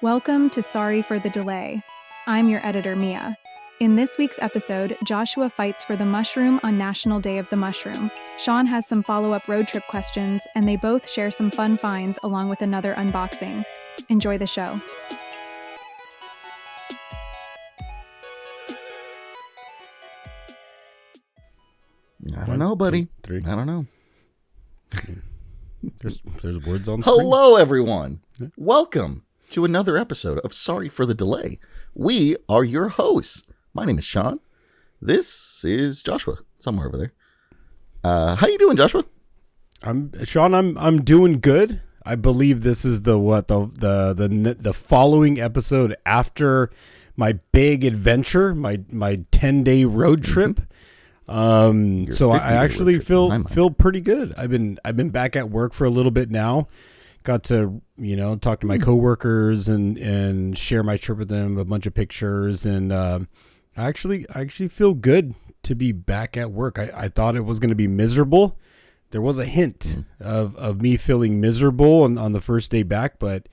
Welcome to Sorry for the Delay. I'm your editor, Mia. In this week's episode, Joshua fights for the mushroom on National Day of the Mushroom. Sean has some follow-up road trip questions, and they both share some fun finds along with another unboxing. Enjoy the show. I don't know, buddy. 2, 3. I don't know. There's words on screen. Hello, everyone. Yeah. Welcome to another episode of Sorry for the Delay. We are your hosts. My name is Sean. This is Joshua, somewhere over there. How you doing, Joshua? I'm doing good. I believe this is the following episode after my big adventure, my 10-day road trip. So I actually feel pretty good. I've been back at work for a little bit now. Got to, talk to my coworkers and share my trip with them, a bunch of pictures. And, I actually feel good to be back at work. I thought it was going to be miserable. There was a hint of me feeling miserable on the first day back, but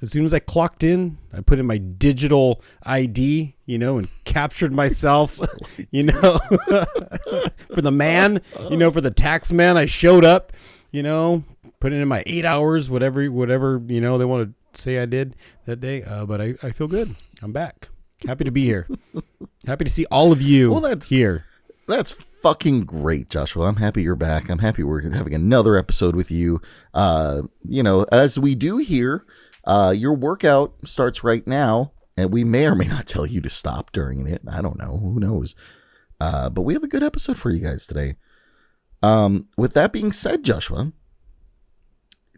as soon as I clocked in, I put in my digital ID, and captured myself, for the man, for the tax man. I showed up, put in my 8 hours, whatever, they want to say I did that day. But I feel good. I'm back. Happy to be here. Happy to see all of you here. That's fucking great, Joshua. I'm happy you're back. I'm happy we're having another episode with you. As we do here, your workout starts right now, and we may or may not tell you to stop during it. I don't know. Who knows? But we have a good episode for you guys today. With that being said, Joshua,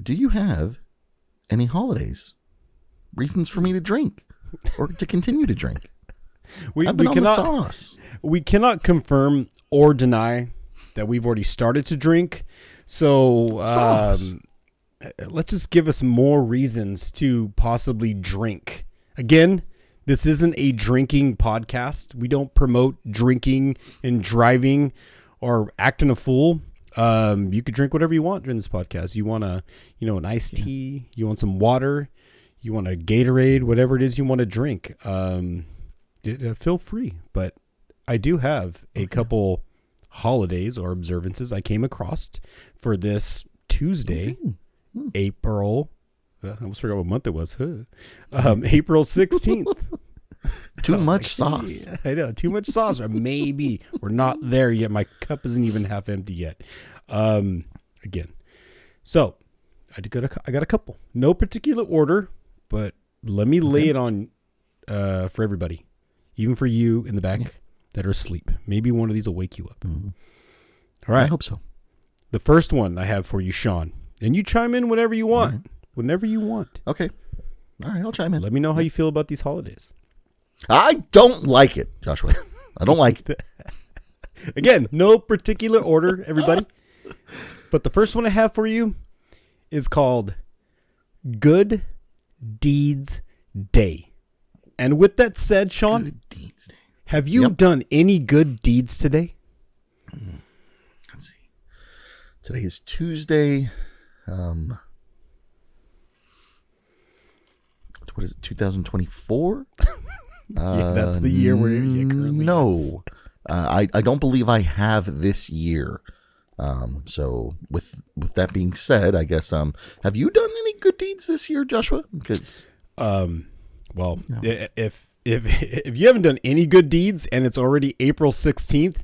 do you have any holidays? Reasons for me to drink or to continue to drink? We cannot confirm or deny that we've already started to drink. So let's just give us more reasons to possibly drink. Again, this isn't a drinking podcast. We don't promote drinking and driving or acting a fool. You could drink whatever you want during this podcast. You want an iced tea, you want some water, you want a Gatorade, whatever it is you want to drink. Feel free. But I do have a couple holidays or observances I came across for this Tuesday. April, I almost forgot what month it was. April 16th. Too much sauce. Yeah, I know, too much sauce. Or maybe we're not there yet. My cup isn't even half empty yet. Again, so I got a couple. No particular order, but let me lay it on for everybody, even for you in the back that are asleep. Maybe one of these will wake you up. Mm-hmm. All right. I hope so. The first one I have for you, Sean. And you chime in whenever you want. Right. Whenever you want. Okay. All right, I'll chime in. Let me know how you feel about these holidays. I don't like it, Joshua. I don't like it. Again, no particular order, everybody. But the first one I have for you is called Good Deeds Day. And with that said, Sean, Good Deeds Day. Have you done any good deeds today? Let's see. Today is Tuesday. What is it, 2024? That's the year where you currently is. I don't believe I have this year. So with that being said, I guess have you done any good deeds this year, Joshua? Because if you haven't done any good deeds and it's already April 16th,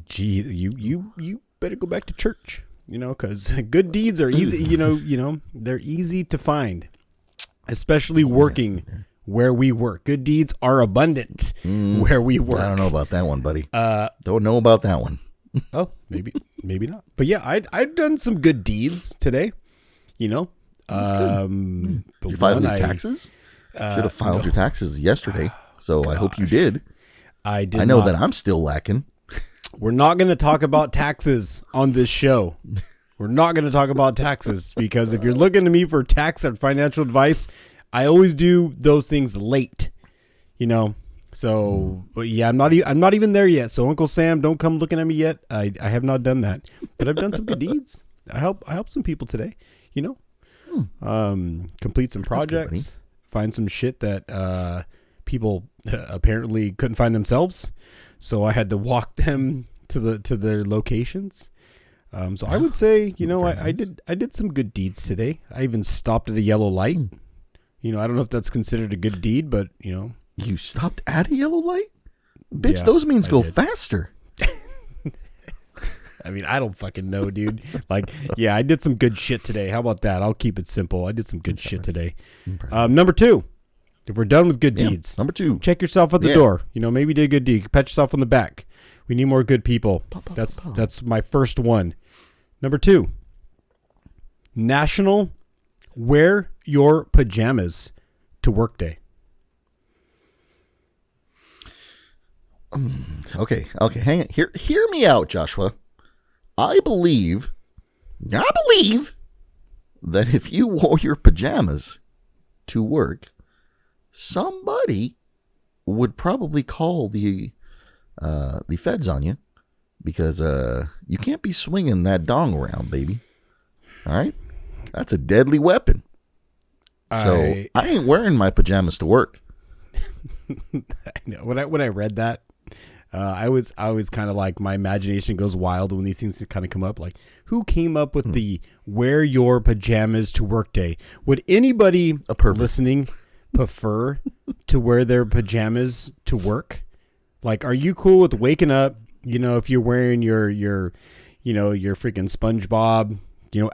gee, you better go back to church. Because good deeds are easy, they're easy to find, especially working where we work. Good deeds are abundant where we work. I don't know about that one, buddy. Don't know about that one. Oh, maybe not. But yeah, I've done some good deeds today, That's good. Did you file your taxes? Should have filed your taxes yesterday. So I hope you did. I did. I know that I'm still lacking. We're not going to talk about taxes on this show. We're not going to talk about taxes because if you're looking to me for tax and financial advice, I always do those things late, So, but yeah, I'm not even there yet. So Uncle Sam, don't come looking at me yet. I have not done that, but I've done some good deeds. I helped some people today, complete some projects. find some shit that people apparently couldn't find themselves. So I had to walk them to their locations. So I would say, I did some good deeds today. I even stopped at a yellow light. I don't know if that's considered a good deed, but You stopped at a yellow light? Bitch, those means go faster. I mean, I don't fucking know, dude. Like, yeah, I did some good shit today. How about that? I'll keep it simple. I did some good shit today. Number 2, if we're done with good deeds. Number 2. Check yourself at the door. Maybe you did a good deed. Pat yourself on the back. We need more good people. That's my first one. Number 2, National Wear Your Pajamas to Work Day. Okay, hang on. Hear me out, Joshua. I believe that if you wore your pajamas to work, somebody would probably call the feds on you because you can't be swinging that dong around, baby. All right, that's a deadly weapon. So I ain't wearing my pajamas to work. I know. When I read that. I was kind of like, my imagination goes wild when these things kind of come up. Like, who came up with the wear your pajamas to work day? Would anybody listening prefer to wear their pajamas to work? Like, are you cool with waking up, if you're wearing your freaking SpongeBob,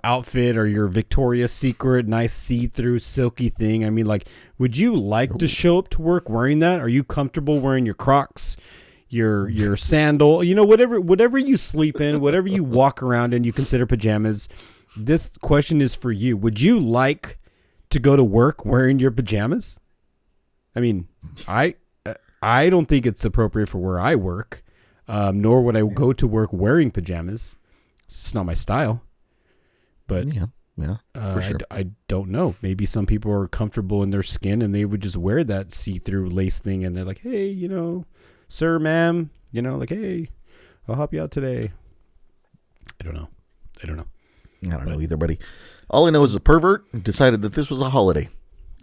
outfit or your Victoria's Secret nice see-through silky thing? I mean, like, would you like to show up to work wearing that? Are you comfortable wearing your Crocs? Your sandal, whatever you sleep in, whatever you walk around in, you consider pajamas. This question is for you. Would you like to go to work wearing your pajamas? I mean, I don't think it's appropriate for where I work, nor would I go to work wearing pajamas. It's just not my style. But yeah, for sure. I don't know. Maybe some people are comfortable in their skin and they would just wear that see-through lace thing, and they're like, hey, sir, ma'am, like, hey, I'll help you out today. I don't know. I don't know either, buddy. All I know is the pervert decided that this was a holiday.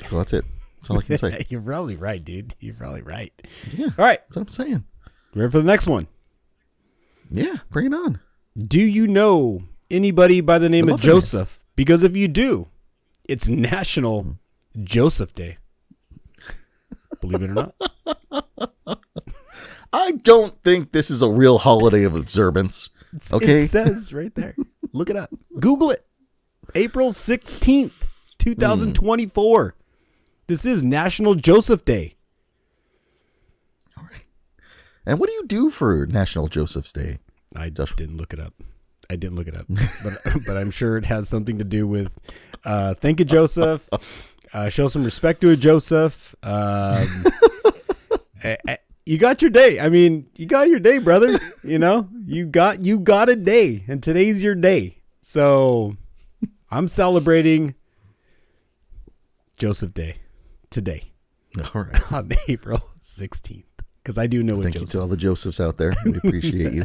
So that's it. That's all I can say. You're probably right, dude. You're probably right. Yeah. All right. That's what I'm saying. Ready for the next one? Yeah. Bring it on. Do you know anybody by the name of Joseph? Because if you do, it's National Joseph Day. Believe it or not. I don't think this is a real holiday of observance. Okay? It says right there. Look it up. Google it. April 16th, 2024. This is National Joseph Day. All right. And what do you do for National Joseph's Day? I didn't look it up. But I'm sure it has something to do with thank you, Joseph. Show some respect to a Joseph. You got your day. I mean, you got your day, brother. You got a day, and today's your day. So I'm celebrating Joseph Day today. All right. On April 16th. Because I do know Thank you to all the Josephs out there. We appreciate you.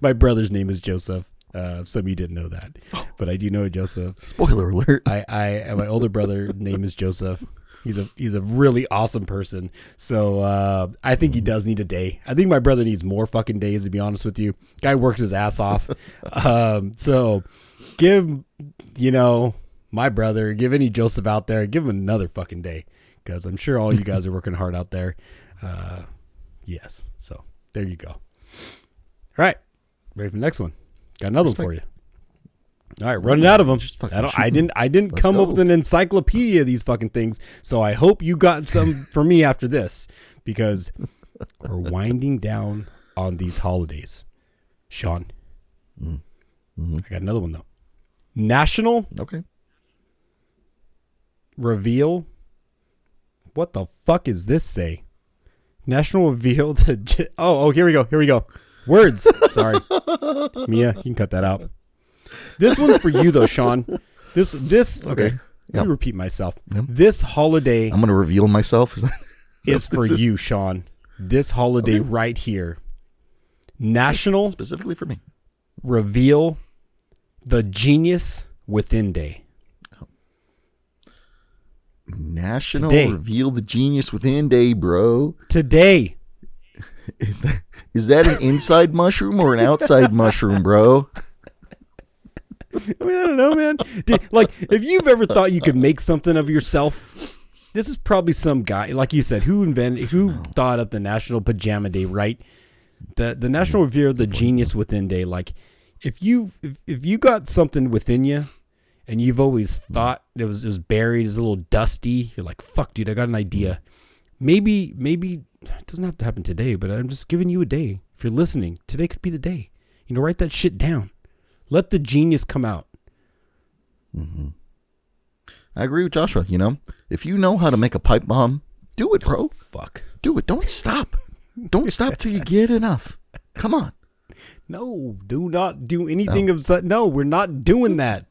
My brother's name is Joseph. Some of you didn't know that, but I do know Joseph. Spoiler alert. My older brother name is Joseph. He's a really awesome person. So I think he does need a day. I think my brother needs more fucking days, to be honest with you. Guy works his ass off. So give, my brother, give any Joseph out there, give him another fucking day, because I'm sure all you guys are working hard out there. Yes. So there you go. All right. Ready for the next one? Got another one for you. All right, running out of them. I didn't come up with an encyclopedia of these fucking things, so I hope you got some for me after this, because we're winding down on these holidays. Sean, I got another one though. National Reveal. What the fuck is this say? National Reveal the. Oh, here we go. Words. Sorry, Mia, you can cut that out. This one's for you though, Sean. This okay. Let me repeat myself. Yep. This holiday, I'm going to reveal myself. is for you, Sean. This holiday right here. National, specifically for me. Reveal the Genius Within Day. National Reveal the Genius Within Day, bro. Today. Is that an inside mushroom or an outside mushroom, bro? I mean, I don't know, man. Like, if you've ever thought you could make something of yourself, this is probably some guy, like you said, who thought up the National Pajama Day, right? The National Reveal the Genius Within Day. Like, if you got something within you, and you've always thought it was buried, it's a little dusty, you're like, fuck, dude, I got an idea. Maybe it doesn't have to happen today, but I'm just giving you a day. If you're listening, today could be the day. You know, write that shit down. Let the genius come out. Mm-hmm. I agree with Joshua. You know, if you know how to make a pipe bomb, do it, bro. Fuck. Do it. Don't stop. Don't stop till you get enough. Come on. No, do not do anything of such. No, we're not doing that.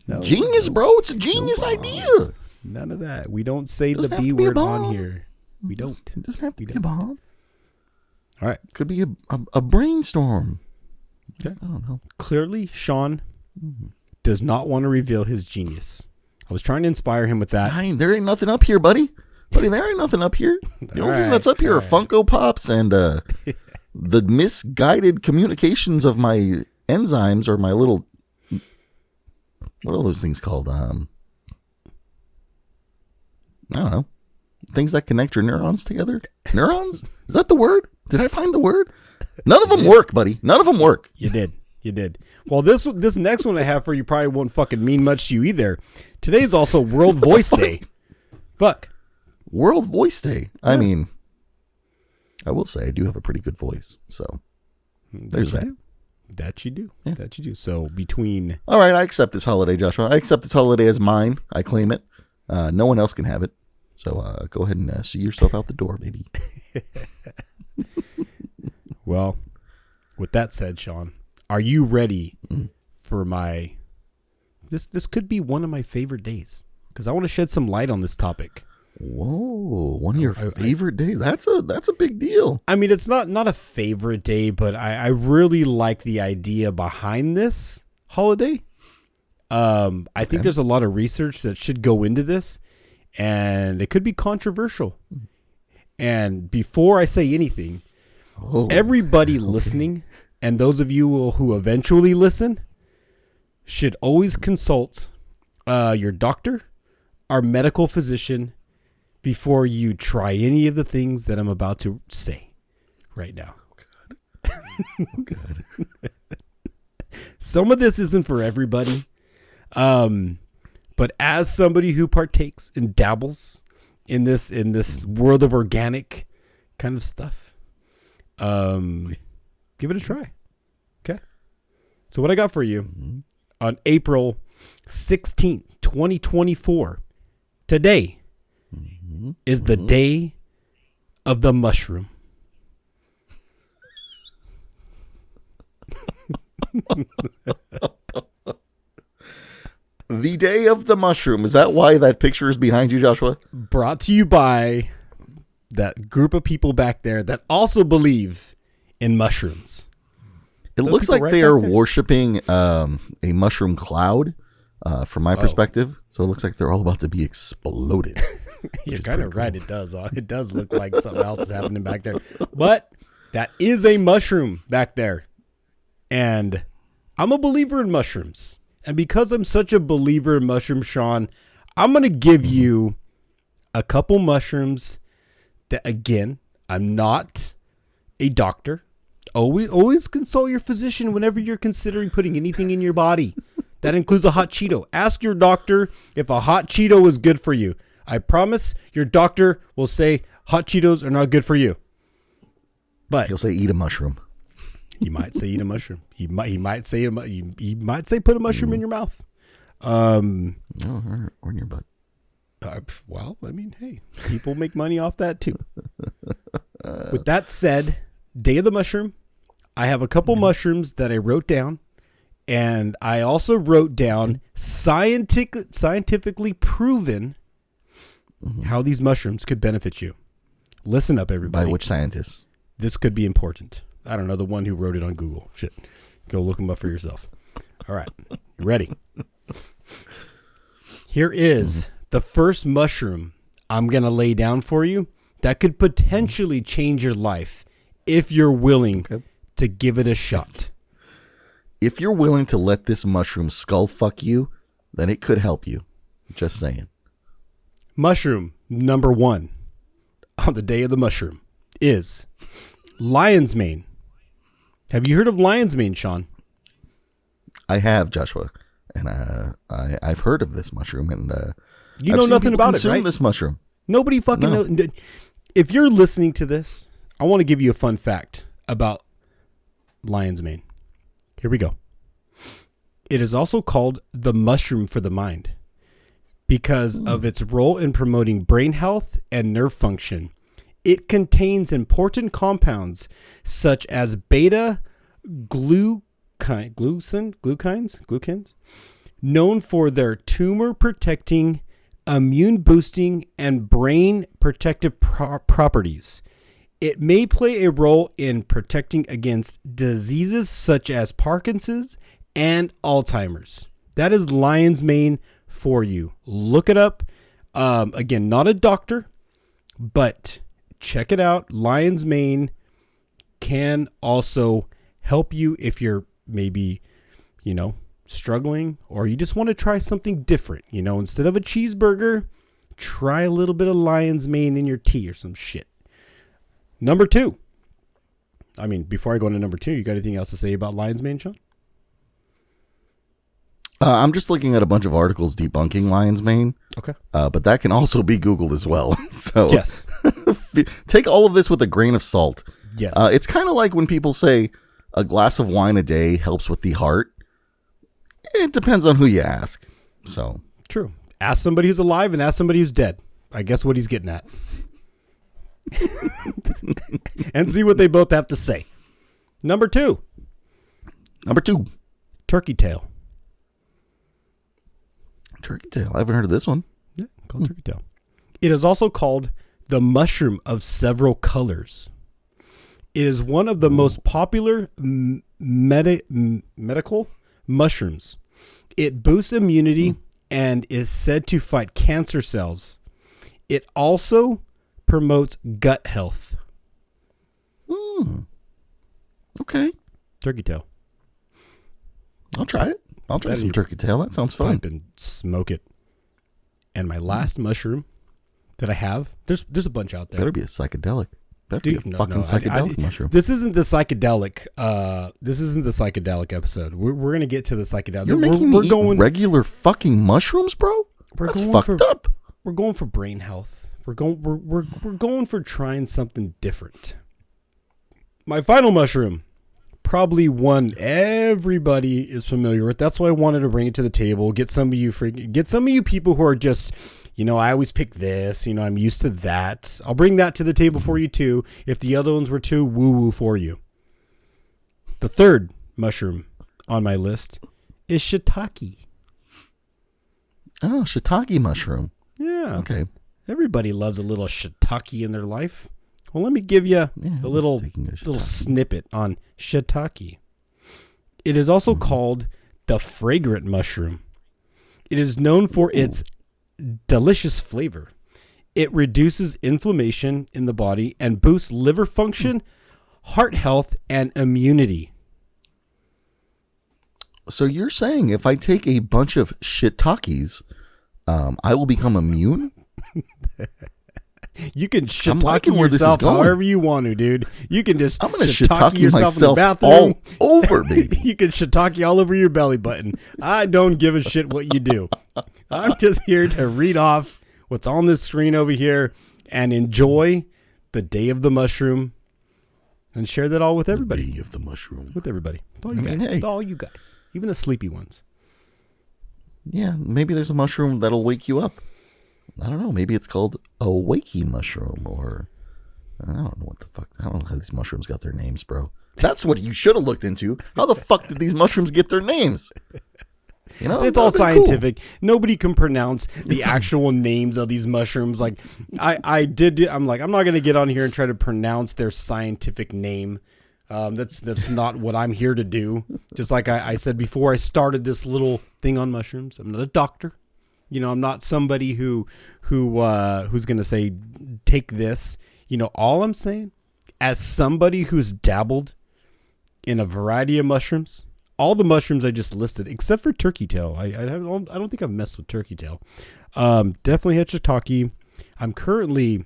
No. Genius, bro. It's a genius idea. None of that. We don't say the B word on here. We don't. It doesn't have to be a bomb. All right. Could be a brainstorm. Okay. I don't know. Clearly, Sean does not want to reveal his genius. I was trying to inspire him with that. There ain't nothing up here, buddy. There ain't nothing up here. The only thing that's up here are Funko Pops and the misguided communications of my enzymes or my little... What are those things called? I don't know. Things that connect your neurons together? Neurons? Is that the word? Did I find the word? None of them work, buddy. None of them work. You did. Well, this next one I have for you probably won't fucking mean much to you either. Today's also World Voice Day. Fuck. World Voice Day. Yeah. I mean, I will say I do have a pretty good voice. So there's that. That you do. Yeah. That you do. So between... All right, I accept this holiday, Joshua. I accept this holiday as mine. I claim it. No one else can have it. So go ahead and see yourself out the door, baby. Well, with that said, Sean, are you ready for my... This could be one of my favorite days because I want to shed some light on this topic. Whoa, one of your favorite days? That's a big deal. I mean, it's not a favorite day, but I really like the idea behind this holiday. I think there's a lot of research that should go into this, and it could be controversial. And before I say anything, everybody listening, and those of you who eventually listen, should always consult your doctor, our medical physician, before you try any of the things that I'm about to say right now. Oh, God. Some of this isn't for everybody. But as somebody who partakes and dabbles in this world of organic kind of stuff, give it a try. Okay. So what I got for you on April 16th, 2024, today is the day of the mushroom. The day of the mushroom. Is that why that picture is behind you, Joshua? Brought to you by that group of people back there that also believe in mushrooms. It looks like they are worshiping a mushroom cloud from my perspective. So it looks like they're all about to be exploded. You're kind of right. It does. It does look like something else is happening back there. But that is a mushroom back there. And I'm a believer in mushrooms. And because I'm such a believer in mushrooms, Sean, I'm going to give you a couple mushrooms that, again, I'm not a doctor. Always consult your physician whenever you're considering putting anything in your body. That includes a hot Cheeto. Ask your doctor if a hot Cheeto is good for you. I promise your doctor will say hot Cheetos are not good for you. But he'll say eat a mushroom. He might say eat a mushroom. He might say put a mushroom in your mouth. Or in your butt. Well, I mean, hey, people make money off that too. With that said, day of the mushroom, I have a couple mushrooms that I wrote down, and I also wrote down scientifically proven how these mushrooms could benefit you. Listen up, everybody. By which scientists? This could be important. I don't know, the one who wrote it on Google. Shit. Go look them up for yourself. All right. You ready? Here is the first mushroom I'm going to lay down for you that could potentially change your life if you're willing to give it a shot. If you're willing to let this mushroom skull fuck you, then it could help you. Just saying. Mushroom number 1 on the day of the mushroom is lion's mane. Have you heard of lion's mane, Sean? I have, Joshua, and I've heard of this mushroom, and you know nothing about it, right? This mushroom. Nobody fucking knows. If you're listening to this, I want to give you a fun fact about lion's mane. Here we go. It is also called the mushroom for the mind because of its role in promoting brain health and nerve function. It contains important compounds such as beta glucans, known for their tumor protecting, immune boosting, and brain protective properties. It may play a role in protecting against diseases such as Parkinson's and Alzheimer's. That is lion's mane for you. Look it up. Again, not a doctor, but check it out. Lion's mane can also help you if you're maybe, struggling, or you just want to try something different. Instead of a cheeseburger, try a little bit of lion's mane in your tea or some shit. Number 2. Before I go into number 2, you got anything else to say about lion's mane, Sean? I'm just looking at a bunch of articles debunking lion's mane. Okay. But that can also be Googled as well. So yes. Take all of this with a grain of salt. Yes. It's kind of like when people say a glass of wine a day helps with the heart. It depends on who you ask. So true. Ask somebody who's alive and ask somebody who's dead. I guess what he's getting at. And see what they both have to say. Number 2. Turkey tail. Turkey tail. I haven't heard of this one. Yeah, called turkey tail. It is also called the mushroom of several colors. It is one of the most popular medical mushrooms. It boosts immunity and is said to fight cancer cells. It also promotes gut health. Okay. Turkey tail. I'll try it. I'll try some turkey tail. That sounds fun. Pipe and smoke it. And my last mushroom that I have, there's a bunch out there. Better be a psychedelic. Psychedelic mushroom. This isn't the psychedelic. This isn't the psychedelic episode. We're gonna get to the psychedelic. You're making me eat regular fucking mushrooms, bro. That's fucked up. We're going for brain health. We're going for trying something different. My final mushroom, probably one everybody is familiar with. That's why I wanted to bring it to the table. Get some of you people who are just, I always pick this. I'm used to that. I'll bring that to the table for you too. If the other ones were too woo-woo for you. The third mushroom on my list is shiitake. Oh, shiitake mushroom. Yeah. Okay. Everybody loves a little shiitake in their life. Well, let me give you a little snippet on shiitake. It is also called the fragrant mushroom. It is known for its delicious flavor. It reduces inflammation in the body and boosts liver function, heart health, and immunity. So you're saying if I take a bunch of shiitakes, I will become immune? You can shiitake yourself however you want to, dude. You can just I'm gonna shiitake yourself in the bathroom. All over me. You can shiitake all over your belly button. I don't give a shit what you do. I'm just here to read off what's on this screen over here and enjoy the day of the mushroom and share that all with everybody. The day of the mushroom. With everybody. With all you guys. Hey. With all you guys. Even the sleepy ones. Yeah, maybe there's a mushroom that'll wake you up. I don't know. Maybe it's called a wakey mushroom, or I don't know what the fuck. I don't know how these mushrooms got their names, bro. That's what you should have looked into. How the fuck did these mushrooms get their names? It's all scientific. Cool. Nobody can pronounce the actual names of these mushrooms. Like I'm not going to get on here and try to pronounce their scientific name. That's not what I'm here to do. Just like I said before, I started this little thing on mushrooms. I'm not a doctor. I'm not somebody who's going to say, take this. All I'm saying, as somebody who's dabbled in a variety of mushrooms, all the mushrooms I just listed, except for turkey tail. I don't think I've messed with turkey tail. Definitely had shiitake. I'm currently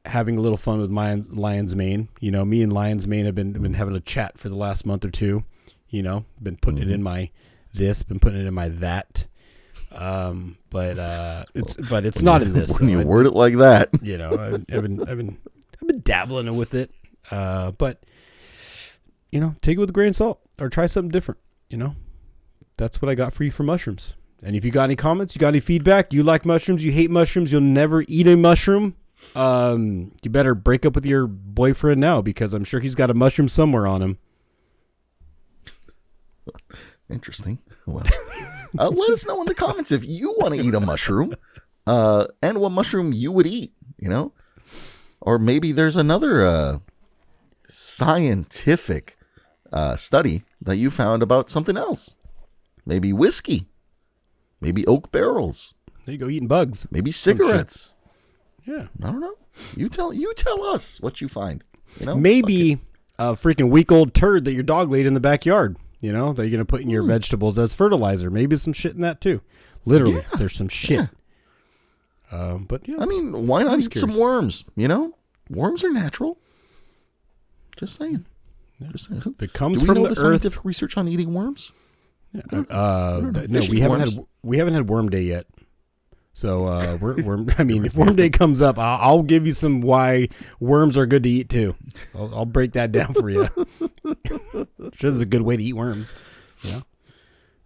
having a little fun with my lion's mane. Me and lion's mane have been having a chat for the last month or two. Been putting it in my this, been putting it in my that. But it's not in this. When you word it like that, I've been dabbling with it. But take it with a grain of salt or try something different. That's what I got for you for mushrooms. And if you got any comments, you got any feedback, you like mushrooms, you hate mushrooms, you'll never eat a mushroom, you better break up with your boyfriend now, because I'm sure he's got a mushroom somewhere on him. Interesting. Well, let us know in the comments if you want to eat a mushroom, and what mushroom you would eat, or maybe there's another scientific study that you found about something else. Maybe whiskey, maybe oak barrels. There you go, eating bugs. Maybe cigarettes. Yeah, I don't know. You tell us what you find. Maybe a freaking week-old turd that your dog laid in the backyard. That you're gonna put in your vegetables as fertilizer. Maybe some shit in that too. Literally, there's some shit. Yeah. But yeah, I mean, why not eat some worms? Worms are natural. Just saying. Yeah. If it comes Do we from know the the earth. Scientific research on eating worms? Yeah. No, we haven't had Worm Day yet. So if Worm Day comes up, I'll give you some why worms are good to eat too. I'll break that down for you. Sure, there's a good way to eat worms. Yeah,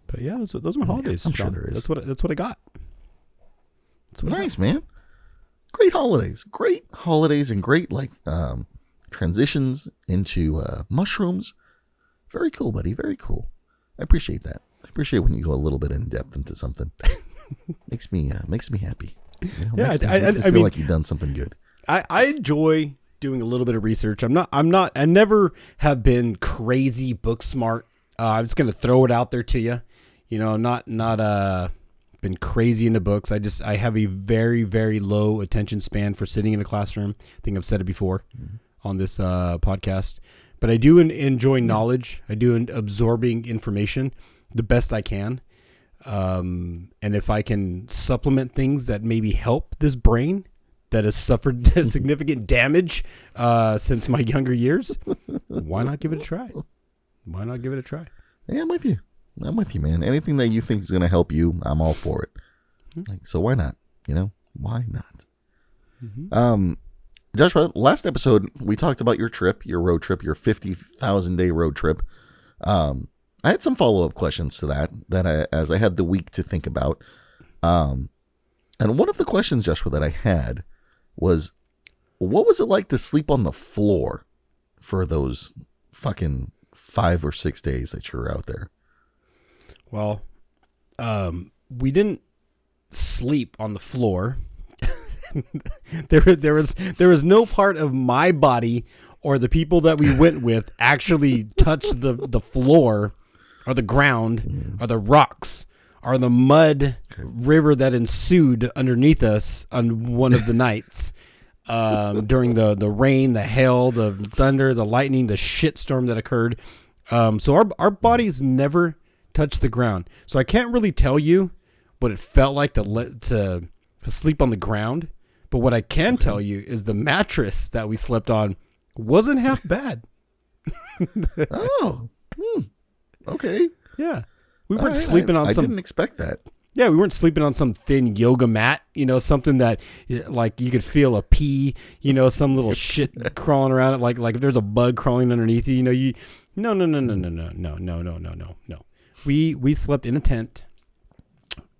but yeah, those are my holidays. I'm sure there is. That's what I got. Nice, man. Great holidays, and great transitions into mushrooms. Very cool, buddy. Very cool. I appreciate that. I appreciate when you go a little bit in depth into something. makes me happy. I feel like you've done something good. I enjoy doing a little bit of research. I never have been crazy book smart. I'm just gonna throw it out there to you. Not been crazy into books. I have a very, very low attention span for sitting in a classroom. I think I've said it before on this podcast. But I do enjoy knowledge. I do absorbing information the best I can. And if I can supplement things that maybe help this brain that has suffered significant damage since my younger years, why not give it a try? Yeah, I'm with you, man. Anything that you think is going to help you, I'm all for it. So why not? Why not? Mm-hmm. Joshua, last episode, we talked about your road trip, your 50,000 day road trip. I had some follow-up questions to that as I had the week to think about. And one of the questions, Joshua, that I had was, what was it like to sleep on the floor for those fucking 5 or 6 days that you were out there? Well, we didn't sleep on the floor. There was no part of my body or the people that we went with actually touched the floor or the ground or the rocks or the mud river that ensued underneath us on one of the nights during the rain, the hail, the thunder, the lightning, the shitstorm that occurred. So our bodies never touched the ground. So I can't really tell you what it felt like to sleep on the ground. But what I can tell you is the mattress that we slept on wasn't half bad. Okay. Yeah. We weren't sleeping on some... I didn't expect that. Yeah, we weren't sleeping on some thin yoga mat, something that like you could feel a pee, some little shit crawling around it. Like if there's a bug crawling underneath you, No. We slept in a tent,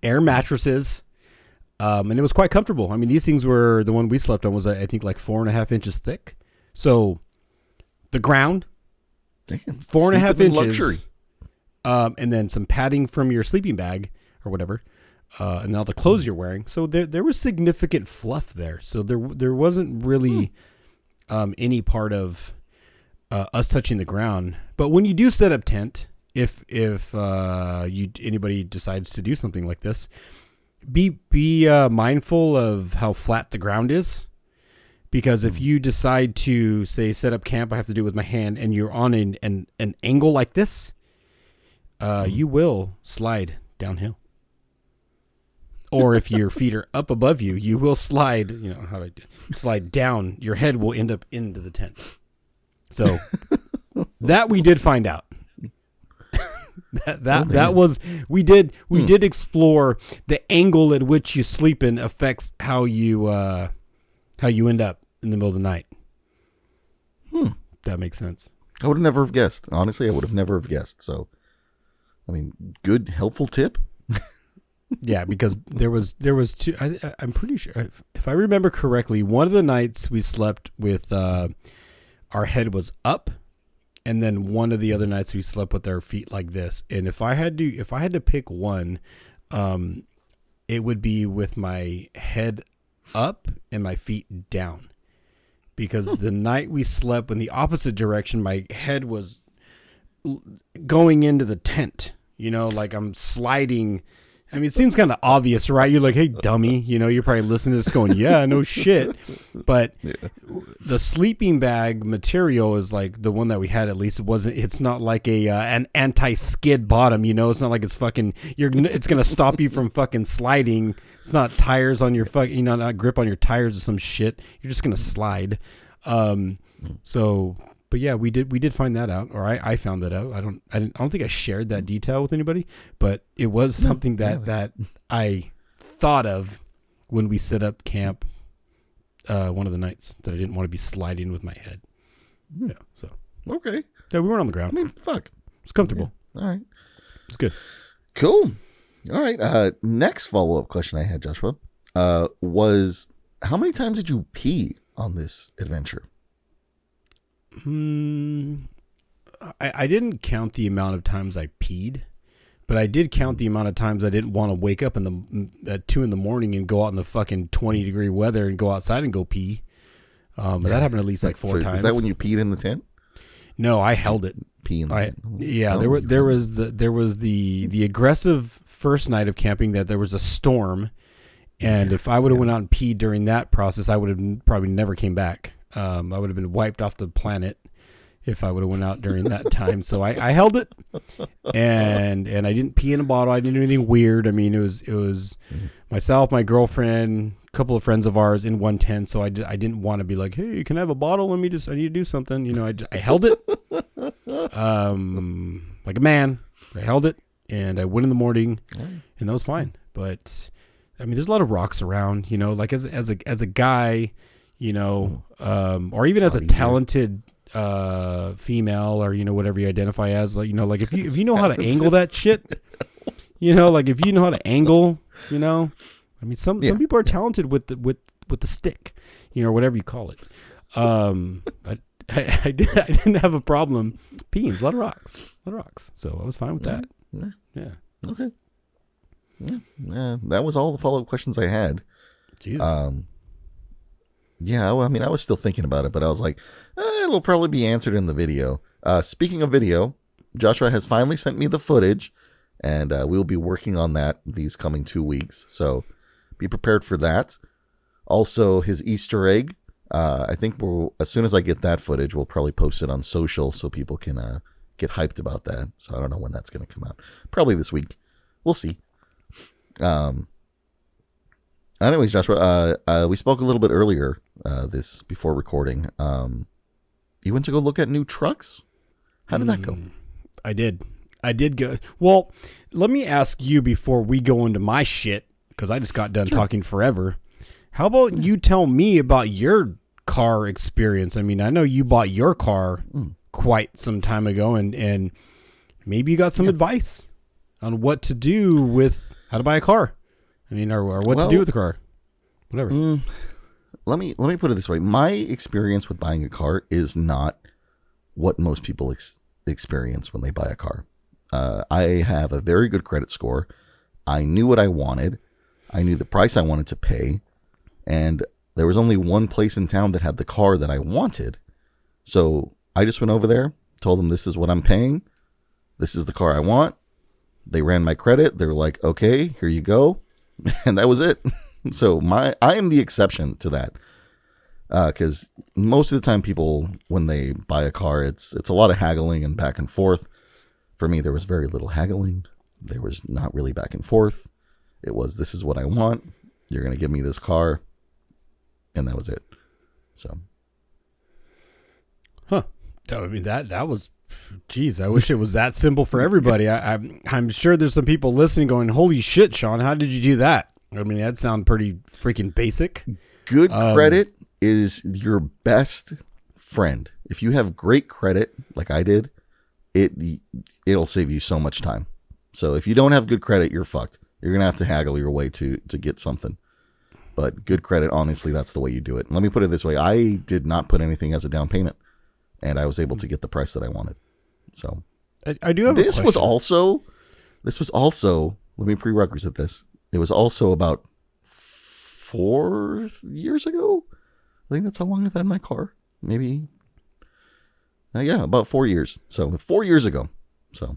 air mattresses, and it was quite comfortable. I mean, these things were, the one we slept on was, I think, like 4.5 inches thick. So the ground, 4.5 inches, luxury. And then some padding from your sleeping bag or whatever, and all the clothes you're wearing. So there was significant fluff there. So there wasn't really any part of us touching the ground. But when you do set up tent, if anybody decides to do something like this, be mindful of how flat the ground is, because if you decide to say set up camp, I have to do it with my hand, and you're on an angle like this, you will slide downhill. Or if your feet are up above you, you will slide. You know how to slide down. Your head will end up into the tent. So that we did find out. that was we did explore the angle at which you sleep in affects how you end up in the middle of the night. That makes sense. I would have never have guessed. Honestly, I would have never have guessed. So, I mean, good, helpful tip. Yeah, because there was two. I'm pretty sure, if I remember correctly, one of the nights we slept with our head was up, and then one of the other nights we slept with our feet like this. And if I had to pick one, it would be with my head up and my feet down, because the night we slept in the opposite direction, my head was going into the tent. You know, like I'm sliding. I mean, it seems kind of obvious, right? You're like, hey, dummy. You know, you're probably listening to this going, yeah, no shit. But the sleeping bag material is like the one that we had, at least it's not like an anti-skid bottom, you know? It's not like it's fucking, it's going to stop you from fucking sliding. It's not tires on your fucking, not grip on your tires or some shit. You're just going to slide. But yeah, we did find that out, or I found that out. I don't think I shared that detail with anybody, but it was something that I thought of when we set up camp one of the nights, that I didn't want to be sliding with my head. Yeah, so okay. Yeah, we weren't on the ground. I mean, fuck. It's comfortable. Yeah. All right. It's good. Cool. All right. Next follow-up question I had, Joshua, was how many times did you pee on this adventure? I didn't count the amount of times I peed, but I did count the amount of times I didn't want to wake up at 2 a.m. and go out in the fucking 20-degree weather and go outside and go pee. But that happened at least like 4 times. Is that when you peed in the tent? No, I held it. Pee in the tent. Yeah, there was the aggressive first night of camping, that there was a storm, and if I would have went out and peed during that process, I would have probably never came back. I would have been wiped off the planet if I would have went out during that time. So I held it, and I didn't pee in a bottle. I didn't do anything weird. I mean, it was myself, my girlfriend, a couple of friends of ours in one tent. So I didn't want to be like, hey, can I have a bottle? I need to do something. You know, I held it, like a man. I held it, and I went in the morning, and that was fine. But I mean, there's a lot of rocks around. You know, like as a guy. You know, or even as a talented female, or whatever you identify as, like like if you know how to angle that shit, like if you know how to angle, I mean some people are talented with the stick, or whatever you call it. I didn't have a problem peeing. There's a lot of rocks, so I was fine with that. Yeah. Okay. Yeah, that was all the follow-up questions I had. Jesus. Yeah, well, I mean, I was still thinking about it, but I was like, it'll probably be answered in the video. Speaking of video, Joshua has finally sent me the footage, and we'll be working on that these coming 2 weeks. So be prepared for that. Also, his Easter egg. I think as soon as I get that footage, we'll probably post it on social so people can get hyped about that. So I don't know when that's going to come out. Probably this week. We'll see. Anyways, Joshua, we spoke a little bit earlier before recording. You went to go look at new trucks? How did that go? I did go. Well, let me ask you before we go into my shit, because I just got done talking forever. How about you tell me about your car experience? I mean, I know you bought your car quite some time ago, and maybe you got some advice on what to do with how to buy a car. I mean, or what to do with the car, whatever. Let me put it this way: my experience with buying a car is not what most people experience when they buy a car. I have a very good credit score. I knew what I wanted. I knew the price I wanted to pay, and there was only one place in town that had the car that I wanted. So I just went over there, told them this is what I'm paying. This is the car I want. They ran my credit. They were like, okay, here you go. And that was it. So I am the exception to that. Because most of the time people, when they buy a car, it's a lot of haggling and back and forth. For me, there was very little haggling. There was not really back and forth. It was, this is what I want. You're going to give me this car. And that was it. So. Huh. I mean, that was, geez, I wish it was that simple for everybody. I'm sure there's some people listening going, holy shit, Sean, how did you do that? I mean, that sounds pretty freaking basic. Good credit is your best friend. If you have great credit, like I did, it'll save you so much time. So if you don't have good credit, you're fucked. You're going to have to haggle your way to get something. But good credit, honestly, that's the way you do it. Let me put it this way. I did not put anything as a down payment, and I was able to get the price that I wanted. So I do have this was also, let me prerequisite this. It was also about 4 years ago. I think that's how long I've had my car. Maybe. Yeah, about 4 years. So 4 years ago. So.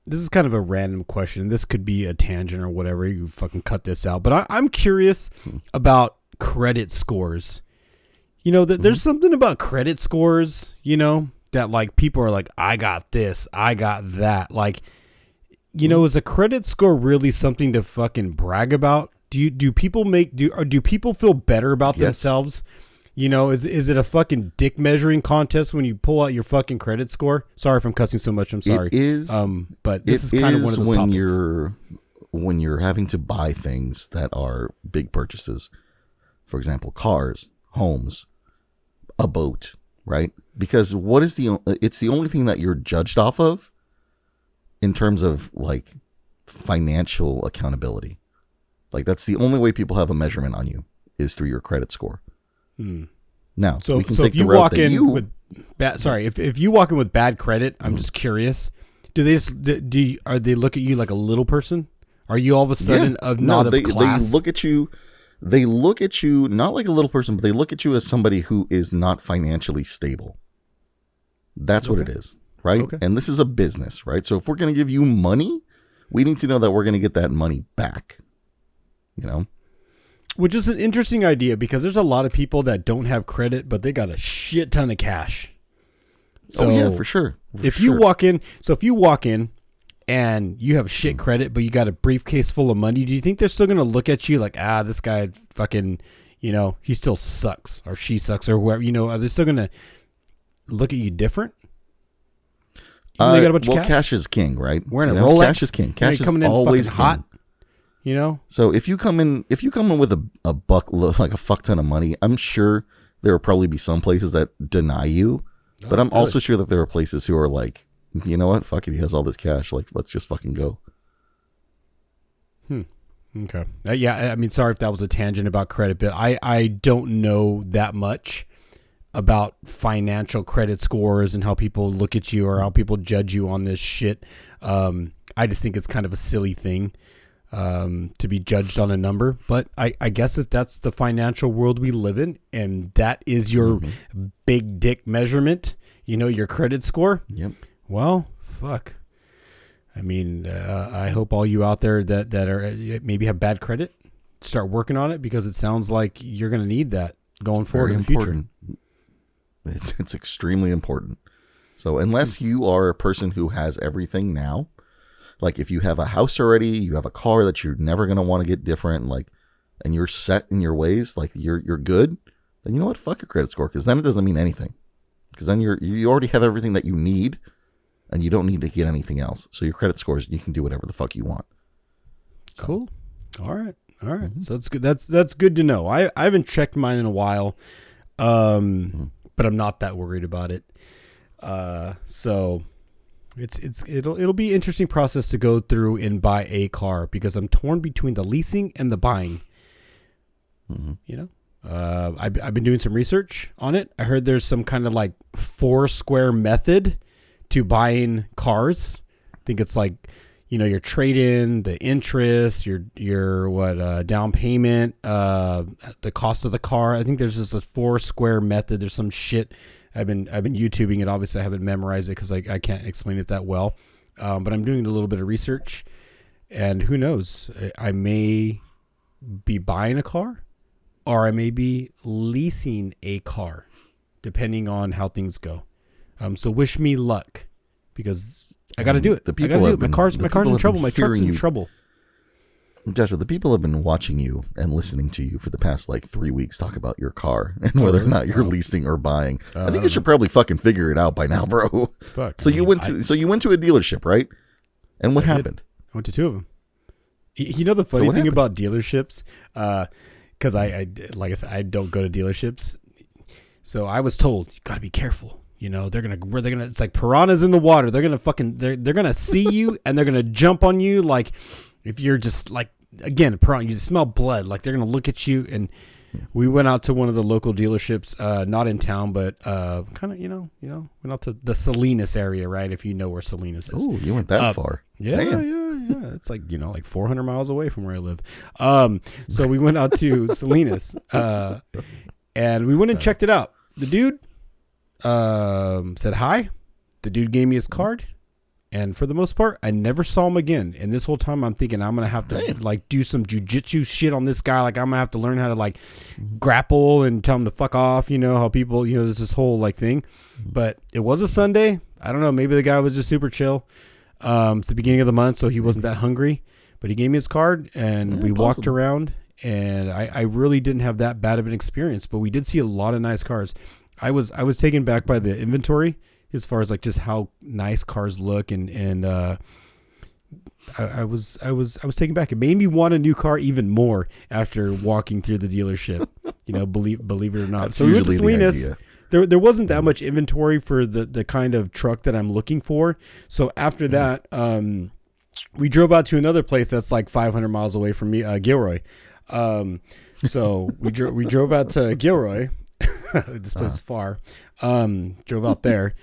This is kind of a random question. This could be a tangent or whatever. You fucking cut this out. But I'm curious about credit scores. You know, there's something about credit scores, you know, that like people are like, I got this, I got that. Like, you know, is a credit score really something to fucking brag about? Do people feel better about themselves? You know, is it a fucking dick measuring contest when you pull out your fucking credit score? Sorry if I'm cussing so much. I'm sorry. It is. But this is kind of one of those topics. When you're having to buy things that are big purchases, for example, cars, homes, a boat, right? Because it's the only thing that you're judged off of in terms of like financial accountability. Like that's the only way people have a measurement on you is through your credit score. Now, so we can so take if you the route walk that in you with bad, if you walk in with bad credit, I'm just curious. Do they look at you like a little person? Are you all of a sudden of class? They look at you not like a little person, but they look at you as somebody who is not financially stable. That's what it is, right? Okay. And this is a business, right? So if we're going to give you money, we need to know that we're going to get that money back. You know? Which is an interesting idea because there's a lot of people that don't have credit, but they got a shit ton of cash. So yeah, for sure. You walk in and you have shit credit, but you got a briefcase full of money, do you think they're still going to look at you like, this guy fucking, you know, he still sucks or she sucks or whoever, you know, are they still going to look at you different? Got a bunch of cash is king, right? Wearing a Rolex. Cash is king. Cash is always hot. You know, so if you come in with a buck, like a fuck ton of money, I'm sure there will probably be some places that deny you, but I'm also sure that there are places who are like, you know what, fuck it, he has all this cash, like let's just fucking go. Okay. Yeah, I mean, sorry if that was a tangent about credit, but I don't know that much about financial credit scores and how people look at you or how people judge you on this shit. I just think it's kind of a silly thing. To be judged on a number, but I guess if that's the financial world we live in and that is your big dick measurement, you know, your credit score. Yep. Well, fuck. I mean, I hope all you out there that are maybe have bad credit start working on it because it sounds like you're going to need that going forward in the future. It's extremely important. So unless you are a person who has everything now, like if you have a house already, you have a car that you're never going to want to get different, like, and you're set in your ways, like you're good, then you know what? Fuck your credit score. Cause then it doesn't mean anything. Cause then you already have everything that you need and you don't need to get anything else. So your credit scores, you can do whatever the fuck you want. So. Cool. All right. So that's good. That's good to know. I haven't checked mine in a while. But I'm not that worried about it. So it'll be an interesting process to go through and buy a car because I'm torn between the leasing and the buying. You know, I've been doing some research on it. I heard there's some kind of like 4-square method to buying cars. I think it's like, you know, your trade-in, the interest, your down payment, the cost of the car. I think there's just a 4-square method. There's some shit. I've been YouTubing it. Obviously, I haven't memorized it because I can't explain it that well. But I'm doing a little bit of research, And who knows? I may be buying a car, or I may be leasing a car, depending on how things go. So wish me luck, because I got to do it. My car's in trouble. My truck's in trouble. Joshua, the people have been watching you and listening to you for the past 3 weeks talk about your car and whether or not you're leasing or buying. I think you should probably fucking figure it out by now, bro. Fuck. So you went to a dealership, right? And what happened? I went to 2 of them. You know the funny thing about dealerships, because I like I said, I don't go to dealerships. So I was told, you got to be careful. They're gonna. It's like piranhas in the water. They're gonna see you and they're gonna jump on you. Like if you're just again, a piranha, you just smell blood. Like they're gonna look at you. And we went out to one of the local dealerships, not in town, but kind of went out to the Salinas area, right? If you know where Salinas is. Oh, you went that far? Yeah. It's 400 miles away from where I live. So we went out to Salinas, and we went and checked it out. The dude said hi. The dude gave me his card, and for the most part, I never saw him again. And this whole time, I'm thinking I'm gonna have to do some jujitsu shit on this guy. I'm gonna have to learn how to grapple and tell him to fuck off. How people, there's this whole thing. But it was a Sunday. I don't know. Maybe the guy was just super chill. It's the beginning of the month, so he wasn't that hungry. But he gave me his card, and we walked around. And I really didn't have that bad of an experience. But we did see a lot of nice cars. I was taken back by the inventory as far as just how nice cars look, and I was taken back. It made me want a new car even more after walking through the dealership. Believe it or not. That's so we went to Salinas. The There wasn't that much inventory for the kind of truck that I'm looking for. So after that, we drove out to another place that's 500 miles away from me, Gilroy. So we drove out to Gilroy. This place is far. Drove out there,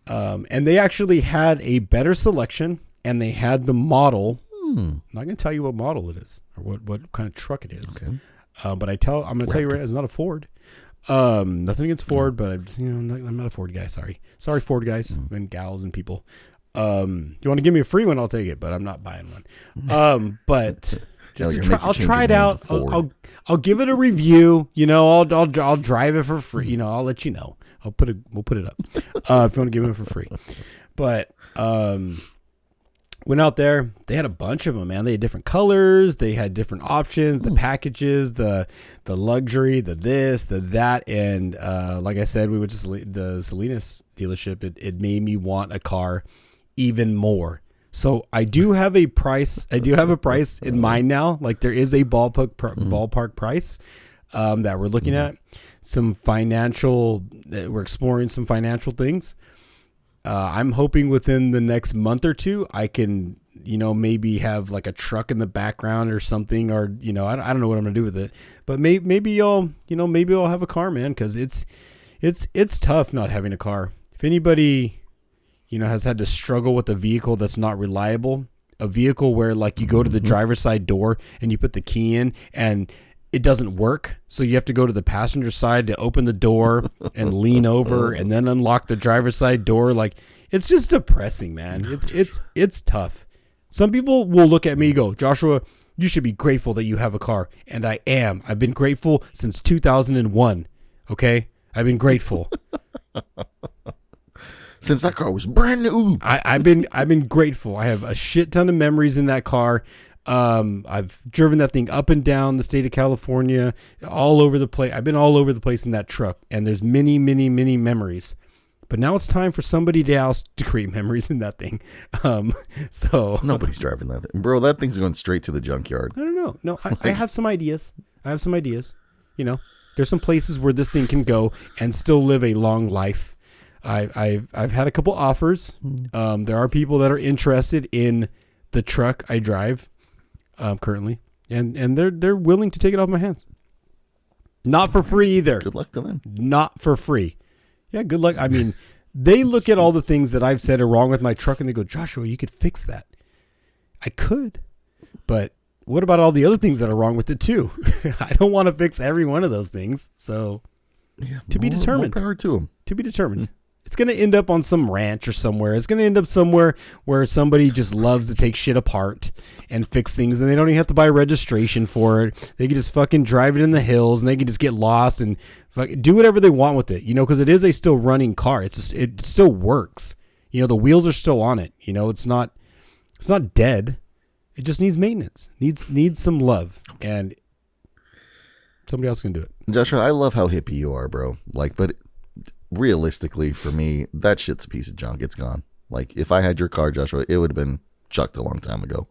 and they actually had a better selection, and they had the model. I'm not gonna tell you what model it is or what kind of truck it is. Okay. But I'm gonna tell you right now, it's not a Ford. Nothing against Ford, but I'm not a Ford guy. Sorry, Ford guys and gals and people. You want to give me a free one? I'll take it, but I'm not buying one. But just to try, I'll try it out. I'll give it a review. I'll drive it for free. I'll let you know. We'll put it up if you want to give it for free. But went out there. They had a bunch of them, man. They had different colors. They had different options, the packages, the luxury, the this, the that. And like I said, we went to the Salinas dealership. It made me want a car even more. So I do have a price. I do have a price in mind now. There is a ballpark price that we're looking at. We're exploring some financial things. I'm hoping within the next month or two, I can, maybe have a truck in the background or something, or, I don't know what I'm going to do with it, but maybe I'll have a car, man. Cause it's tough not having a car. If anybody, has had to struggle with a vehicle that's not reliable, a vehicle where you go to the driver's side door and you put the key in and it doesn't work. So you have to go to the passenger side to open the door and lean over and then unlock the driver's side door. It's just depressing, man. It's tough. Some people will look at me and go, Joshua, you should be grateful that you have a car. And I am. I've been grateful since 2001. Okay. I've been grateful. Since that car was brand new. I've been grateful. I have a shit ton of memories in that car. I've driven that thing up and down the state of California, all over the place. I've been all over the place in that truck, and there's many, many, many memories. But now it's time for somebody else to create memories in that thing. So nobody's driving that thing, bro. That thing's going straight to the junkyard. I don't know. No, I have some ideas. There's some places where this thing can go and still live a long life. I've had a couple offers. There are people that are interested in the truck I drive currently, and they're willing to take it off my hands. Not for free either. Good luck to them. Not for free. Yeah, good luck. I mean, they look at all the things that I've said are wrong with my truck and they go, Joshua, you could fix that. I could, but what about all the other things that are wrong with it too? I don't want to fix every one of those things. So to be determined. More power to them. To be determined. It's going to end up on some ranch or somewhere. It's going to end up somewhere where somebody just loves to take shit apart and fix things, and they don't even have to buy registration for it. They can just fucking drive it in the hills, and they can just get lost and do whatever they want with it, because it is a still running car. It still works. The wheels are still on it. It's not dead. It just needs maintenance. Needs some love, and somebody else can do it. Joshua, I love how hippie you are, bro. But realistically, for me, that shit's a piece of junk. It's gone. If I had your car, Joshua, it would have been chucked a long time ago.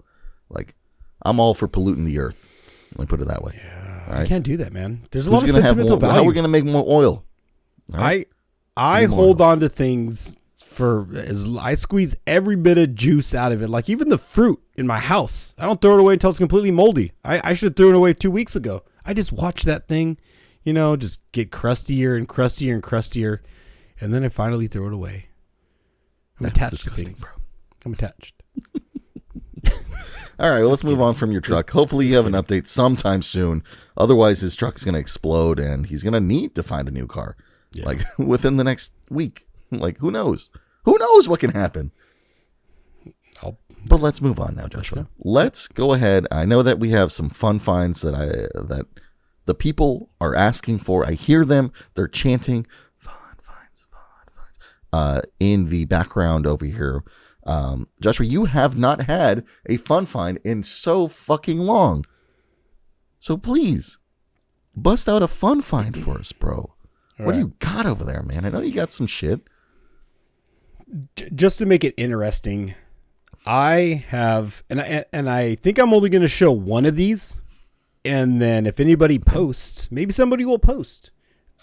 I'm all for polluting the earth. Let me put it that way. Yeah, right? I can't do that, man. There's a lot of sentimental value. How are we going to make more oil? Right? I hold on to things I squeeze every bit of juice out of it. Even the fruit in my house, I don't throw it away until it's completely moldy. I should have thrown it away 2 weeks ago. I just watch that thing, just get crustier and crustier and crustier, and then I finally throw it away. That's disgusting, bro. I'm attached. All right, well, let's move on from your truck. Hopefully you have an update sometime soon. Otherwise, his truck is going to explode, and he's going to need to find a new car, within the next week. Who knows? Who knows what can happen? But let's move on now, Joshua. Let's go ahead. I know that we have some fun finds that the people are asking for. I hear them. They're chanting, fun finds, in the background over here. Joshua, you have not had a fun find in so fucking long. So please, bust out a fun find for us, bro. What do you got over there, man? I know you got some shit. Just to make it interesting, I have, and I think I'm only going to show one of these, and then if anybody posts, maybe somebody will post.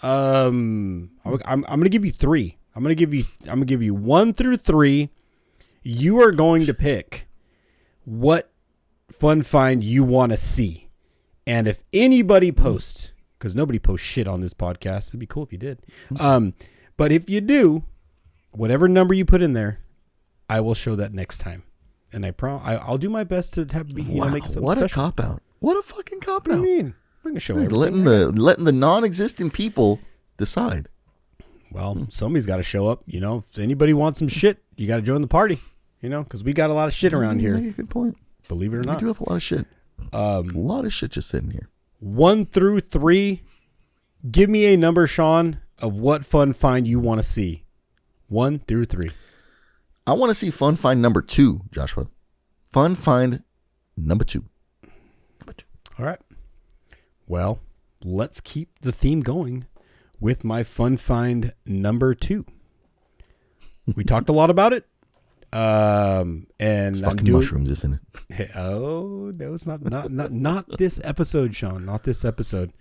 I'm going to give you three. I'm going to give you 1 through 3. You are going to pick what fun find you want to see, and if anybody posts, because nobody posts shit on this podcast, it'd be cool if you did. But if you do, whatever number you put in there, I will show that next time. And I'll do my best to have make something what special. A cop out! What a fucking cop out! What do you mean? I'm gonna show letting the non-existent people decide. Well, somebody's got to show up. If anybody wants some shit, you got to join the party. Because we got a lot of shit around here. Make a good point. Believe it or not, we do have a lot of shit. A lot of shit just sitting here. 1 through 3. Give me a number, Sean, of what fun find you want to see. 1 through 3. I want to see fun find number 2, Joshua. Fun find number 2. All right. Well, let's keep the theme going with my fun find number 2. We talked a lot about it. And it's fucking mushrooms, isn't it? Oh, no, it's not this episode, Sean. Not this episode.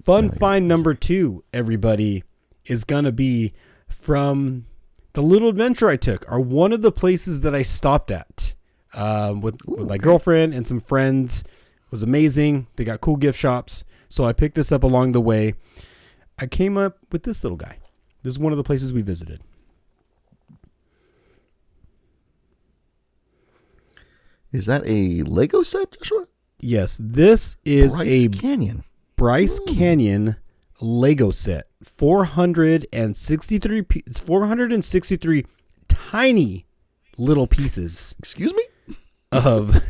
Fun find number 2, everybody, is gonna be from the little adventure I took, or one of the places that I stopped at with my girlfriend and some friends. It was amazing. They got cool gift shops, so I picked this up along the way. I came up with this little guy. This is one of the places we visited. Is that a Lego set, Joshua? Yes, this is Bryce Ooh. Canyon Lego set. 463 tiny little pieces. Excuse me? Of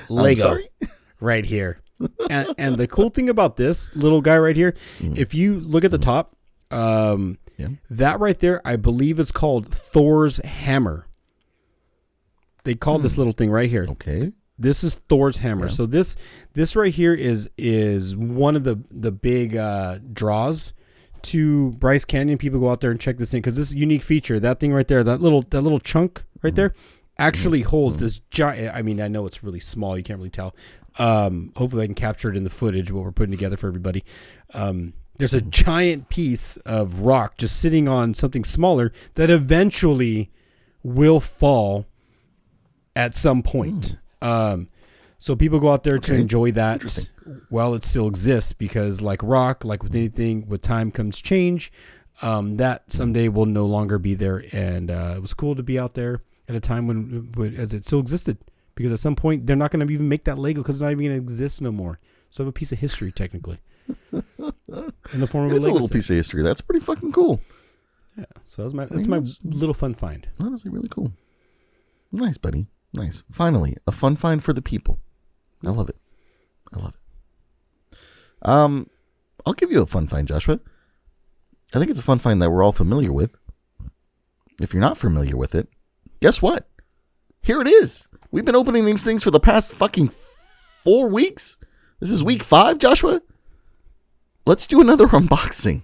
Lego right here. And the cool thing about this little guy right here, if you look at the top, that right there, I believe is called Thor's hammer. They called this little thing right here. Okay. This is Thor's hammer. Yeah. So this right here is one of the big draws to Bryce Canyon. People go out there and check this thing because this unique feature, that thing right there, that little chunk right there, actually holds this giant. I mean, I know it's really small. You can't really tell. Hopefully, I can capture it in the footage what we're putting together for everybody. There's a giant piece of rock just sitting on something smaller that eventually will fall at some point. So people go out there to enjoy that while it still exists, because like rock, like with anything, with time comes change. That someday will no longer be there. And it was cool to be out there at a time when as it still existed, because at some point they're not going to even make that Lego because it's not even going to exist no more. So I have a piece of history technically in the form of a little piece of history. That's pretty fucking cool. Yeah. So that's my little fun find. Honestly, really cool. Nice, buddy. Nice. Finally, a fun find for the people. I love it. I'll give you a fun find, Joshua. I think it's a fun find that we're all familiar with. If you're not familiar with it, guess what? Here it is. We've been opening these things for the past fucking 4 weeks. This is week 5, Joshua. Let's do another unboxing.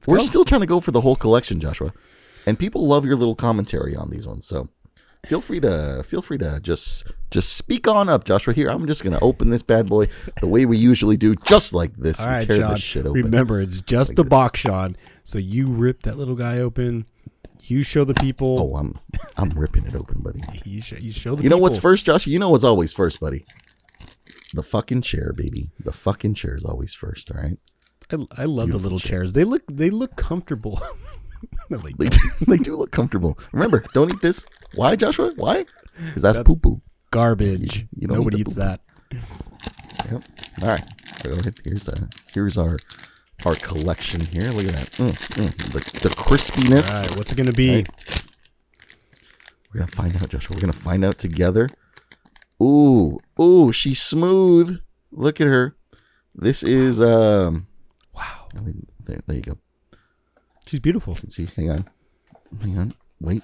We're still trying to go for the whole collection, Joshua. And people love your little commentary on these ones, so feel free to just speak on up, Joshua. Here, I'm just gonna open this bad boy the way we usually do, just like this. All right, Sean. This shit open. Remember, it's just like a box, Sean. So you rip that little guy open. You show the people. Oh, I'm ripping it open, buddy. You show the people. You know what's first, Joshua? You know what's always first, buddy. The fucking chair, baby. The fucking chair is always first. All right. I love the little chairs. They look comfortable. They do look comfortable. Remember, don't eat this. Why, Joshua? Why? Because that's poo-poo. Garbage. Nobody eats poo-poo. that. Yep. All right. Go ahead. Here's our collection here. Look at that. The crispiness. All right. What's it going to be? Right. We're going to find out, Joshua. We're going to find out together. Ooh, she's smooth. Look at her. This is wow. I mean, there you go. She's beautiful. You can see. Hang on. Wait.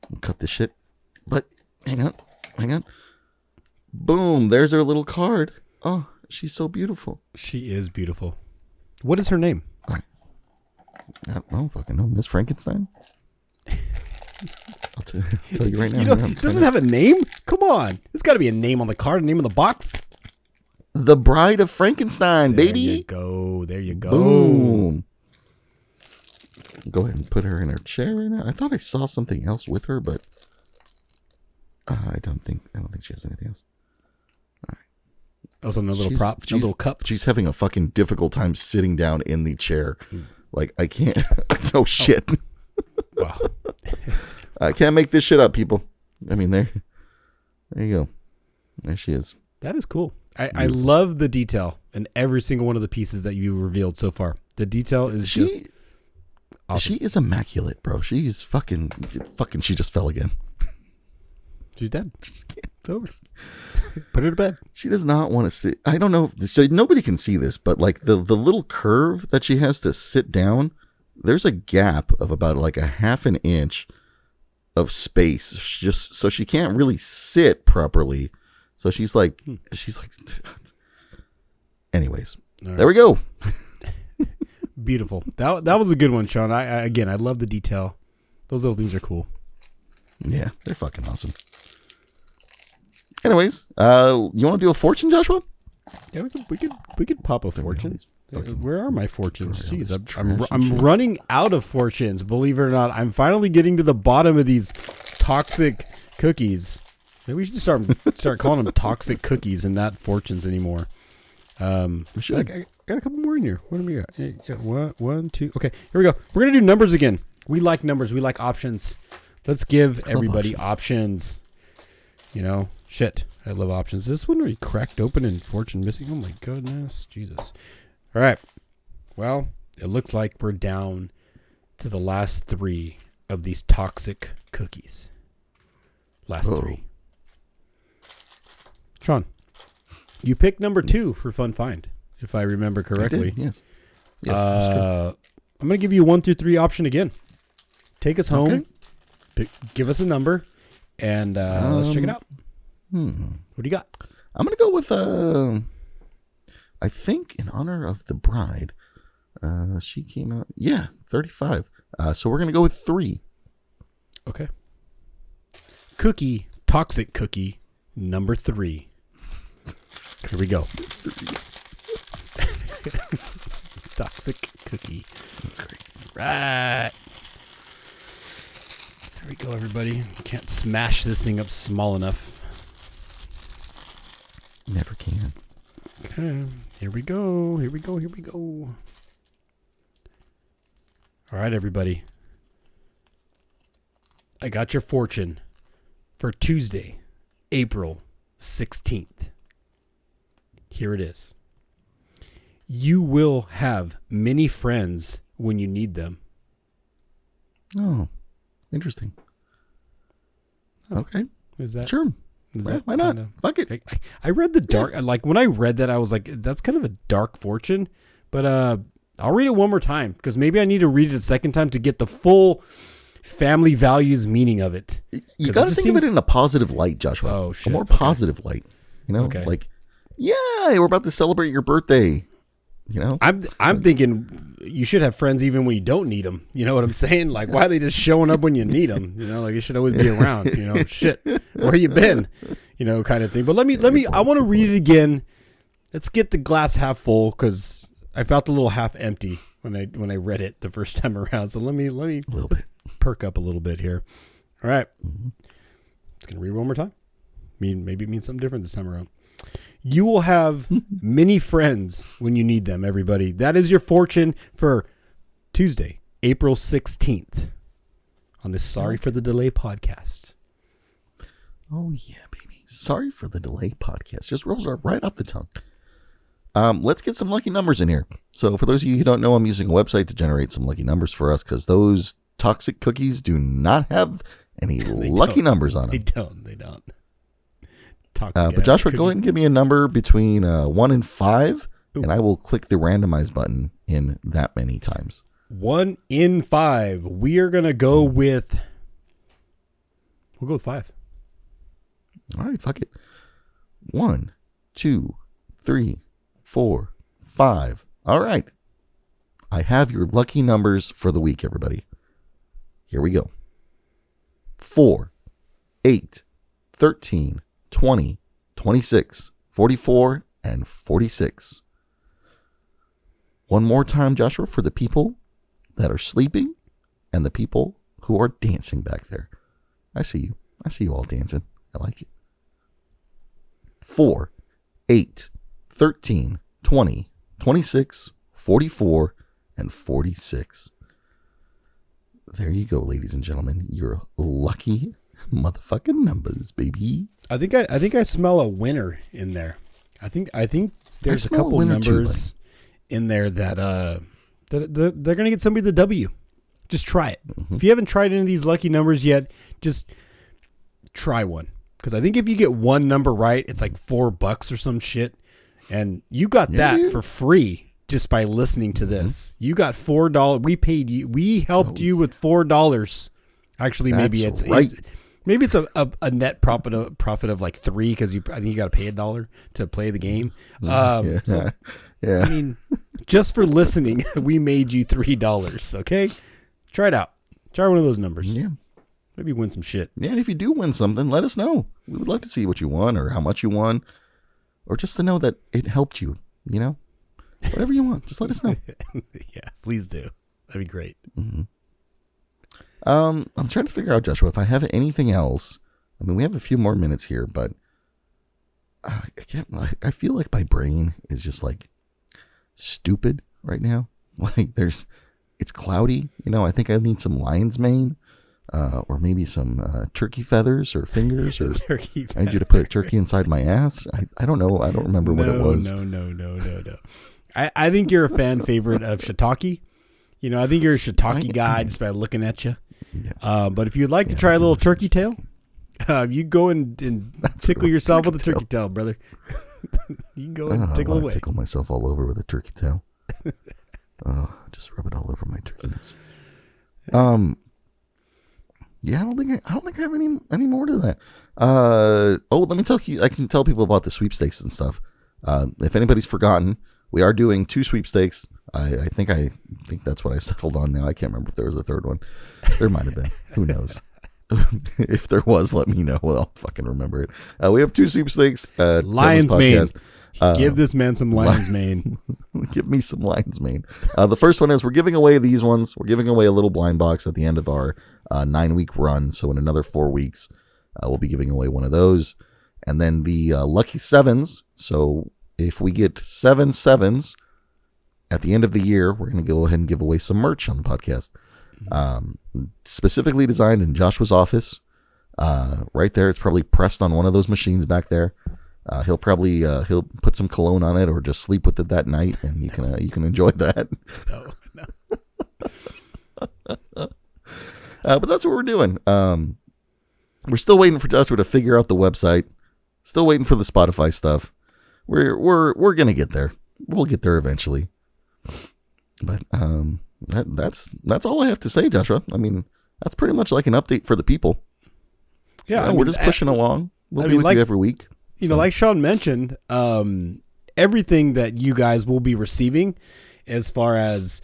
We'll cut this shit. But hang on. Boom. There's her little card. Oh, she's so beautiful. She is beautiful. What is her name? I don't fucking know. Miss Frankenstein? I'll tell you right now. It doesn't have a name? Come on. There's got to be a name on the card, a name on the box. The Bride of Frankenstein, baby. There you go. Boom. Go ahead and put her in her chair right now. I thought I saw something else with her, but I don't think she has anything else. All right. Also, no little prop, no little cup. She's having a fucking difficult time sitting down in the chair. Like, I can't. Oh, shit. Wow. I can't make this shit up, people. I mean, there you go. There she is. That is cool. I love the detail in every single one of the pieces that you revealed so far. The detail is just awesome. She is immaculate, bro. She's fucking. She just fell again. She's dead. It's over. Put her to bed. She does not want to sit. I don't know. So nobody can see this, but like the little curve that she has to sit down, there's a gap of about like a half an inch of space, just so she can't really sit properly. So she's like. Anyways, right. There we go. Beautiful. That was a good one, Sean. I love the detail. Those little things are cool. Yeah, they're fucking awesome. Anyways, you want to do a fortune, Joshua? Yeah, we could pop a fortune. Where are my fortunes? Jeez, I'm running out of fortunes. Believe it or not, I'm finally getting to the bottom of these toxic cookies. Maybe we should start calling them toxic cookies and not fortunes anymore. We should. I got a couple more in here. What do we got? Yeah, one, two. Okay, here we go. We're gonna do numbers again. We like numbers. We like options. Let's give everybody options. You know, shit. I love options. This one already cracked open and fortune missing. Oh my goodness, Jesus. All right. Well, it looks like we're down to the last 3 of these toxic cookies. Last 3. Sean, you picked number 2 for Fun Find, if I remember correctly. I did, yes. Yes, that's true. I'm going to give you a 1 through 3 option again. Take us home. Okay. Give us a number, and let's check it out. What do you got? I'm going to go with, I think in honor of the bride, she came out, 35. So we're going to go with 3. Okay. Cookie, toxic cookie, number 3. Here we go. Toxic cookie. That's great. Right. There we go, everybody. Can't smash this thing up small enough. Never can. Okay. Here we go. All right, everybody. I got your fortune for Tuesday, April 16th. Here it is. You will have many friends when you need them. Oh, interesting. Okay. Is that sure? Why not? Fuck it. I read the dark. Like when I read that, I was like, "That's kind of a dark fortune." But I'll read it one more time because maybe I need to read it a second time to get the full family values meaning of it. You got to think of it in a positive light, Joshua. Oh shit! A more positive light. You know, like, yeah, we're about to celebrate your birthday. You know, I'm thinking you should have friends even when you don't need them. You know what I'm saying? Like, why are they just showing up when you need them? You know, like you should always be around. You know, shit, where you been? You know, kind of thing. But let me. I want to read it again. Let's get the glass half full because I felt a little half empty when I read it the first time around. So let me perk up a little bit here. All right, just gonna read it one more time. Maybe it means something different this time around. You will have many friends when you need them, everybody. That is your fortune for Tuesday, April 16th on this Sorry for the Delay podcast. Oh, yeah, baby. Sorry for the Delay podcast. Just rolls right off the tongue. Let's get some lucky numbers in here. So for those of you who don't know, I'm using a website to generate some lucky numbers for us because those toxic cookies do not have any lucky numbers on them. They don't. But Joshua, go ahead and give me a number between 1 and 5, and I will click the randomize button in that many times. 1 in 5. We are going to go with... We'll go with 5. All right, fuck it. 1, 2, 3, 4, 5. All right. I have your lucky numbers for the week, everybody. Here we go. 4, 8, 13, 20, 26, 44, and 46. One more time, Joshua, for the people that are sleeping and the people who are dancing back there. I see you. I see you all dancing. I like it. 4, 8, 13, 20, 26, 44, and 46. There you go, ladies and gentlemen. You're lucky motherfucking numbers, baby. I think I smell a winner in there. I think there's a couple numbers in there that they're gonna get somebody the W. Just try it. Mm-hmm. If you haven't tried any of these lucky numbers yet, just try one. Because I think if you get one number right, it's like $4 or some shit, and you got that for free just by listening to this. Mm-hmm. You got $4. We paid you. We helped you with $4. Actually, maybe it's right. Maybe it's a net profit of like $3 because I think you got to pay $1 to play the game. So, I mean, just for listening, we made you $3. Okay, try it out. Try one of those numbers. Yeah, maybe win some shit. Yeah, and if you do win something, let us know. We would love to see what you won or how much you won, or just to know that it helped you. You know, whatever you want, just let us know. Yeah, please do. That'd be great. Mm-hmm. I'm trying to figure out, Joshua, if I have anything else. I mean, we have a few more minutes here, but I feel like my brain is just like stupid right now. Like it's cloudy. You know, I think I need some lion's mane, or maybe some turkey feathers or fingers, or turkey feathers. I need you to put a turkey inside my ass. I don't know. I don't remember what it was. No. I think you're a fan favorite of Shitake. You know, I think you're a Shitake guy just by looking at you. Yeah. But if you'd like to try a little turkey tail, you go and tickle yourself with a turkey tail, brother. You can go and tickle away. Tickle myself all over with a turkey tail. Just rub it all over my turkeyness. Yeah, I don't think I have any more to that. Let me tell you. I can tell people about the sweepstakes and stuff. If anybody's forgotten, we are doing 2 sweepstakes. I think that's what I settled on now. I can't remember if there was a third one. There might have been. Who knows? If there was, let me know. Well, I'll fucking remember it. We have 2 sweepstakes. Lion's mane. Give this man some lion's mane. Give me some lion's mane. The first one is we're giving away these ones. We're giving away a little blind box at the end of our 9-week run. So in another 4 weeks, we'll be giving away one of those. And then the lucky 7s. So if we get 7 7s at the end of the year, we're going to go ahead and give away some merch on the podcast. Specifically designed in Joshua's office. Right there. It's probably pressed on one of those machines back there. He'll probably he'll put some cologne on it or just sleep with it that night, and you can enjoy that. But that's what we're doing. We're still waiting for Joshua to figure out the website. Still waiting for the Spotify stuff. We're gonna get there. We'll get there eventually. But that's all I have to say, Joshua. I mean, that's pretty much like an update for the people. Yeah, we're just pushing along. We'll be with you every week. You know, like Sean mentioned, everything that you guys will be receiving as far as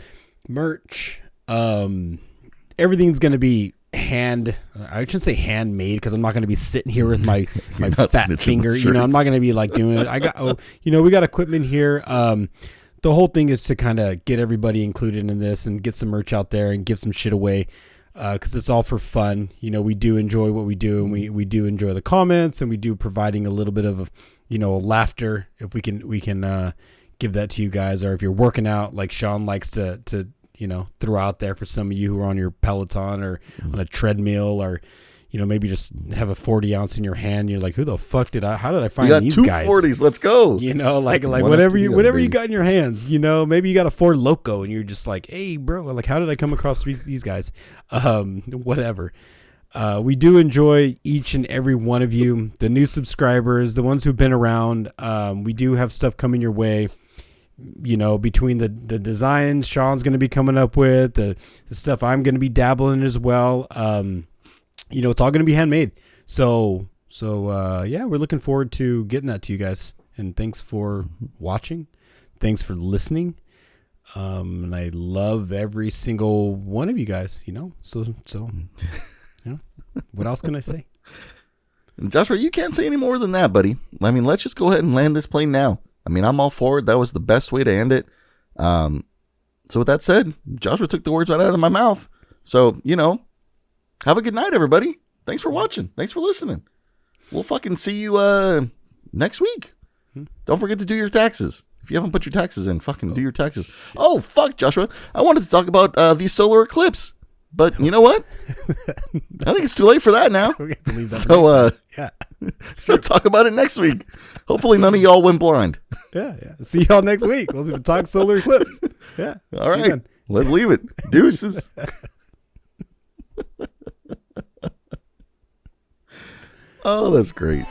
merch, everything's going to be I shouldn't say handmade because I'm not going to be sitting here with my fat finger. You know, I'm not going to be like doing it. We got equipment here. The whole thing is to kind of get everybody included in this and get some merch out there and give some shit away. Because it's all for fun. You know, we do enjoy what we do, and we do enjoy the comments, and we do providing a little bit of, laughter if we can give that to you guys. Or if you're working out, like Sean likes to throw out there for some of you who are on your Peloton or on a treadmill, or maybe just have a 40 ounce in your hand. You're like, who the fuck how did I find these guys? You got 2 40s. Let's go. Like whatever you got in your hands, maybe you got a Ford Loco and you're just like, hey bro, like how did I come across these guys? Whatever. We do enjoy each and every one of you, the new subscribers, the ones who've been around. We do have stuff coming your way. Between the designs Sean's going to be coming up with, the stuff I'm going to be dabbling as well. It's all going to be handmade. So we're looking forward to getting that to you guys. And thanks for watching. Thanks for listening. And I love every single one of you guys, so what else can I say? Joshua, you can't say any more than that, buddy. I mean, let's just go ahead and land this plane now. I mean, I'm all for it. That was the best way to end it. So with that said, Joshua took the words right out of my mouth. So, have a good night, everybody. Thanks for watching. Thanks for listening. We'll fucking see you next week. Don't forget to do your taxes. If you haven't put your taxes in, fucking do your taxes. Shit. Oh, fuck, Joshua. I wanted to talk about the solar eclipse. But you know what? I think it's too late for that now. So, we'll talk about it next week. Hopefully none of y'all went blind. Yeah. See y'all next week. We'll talk solar eclipse. Yeah. All right. Let's leave it. Deuces. Oh, that's great.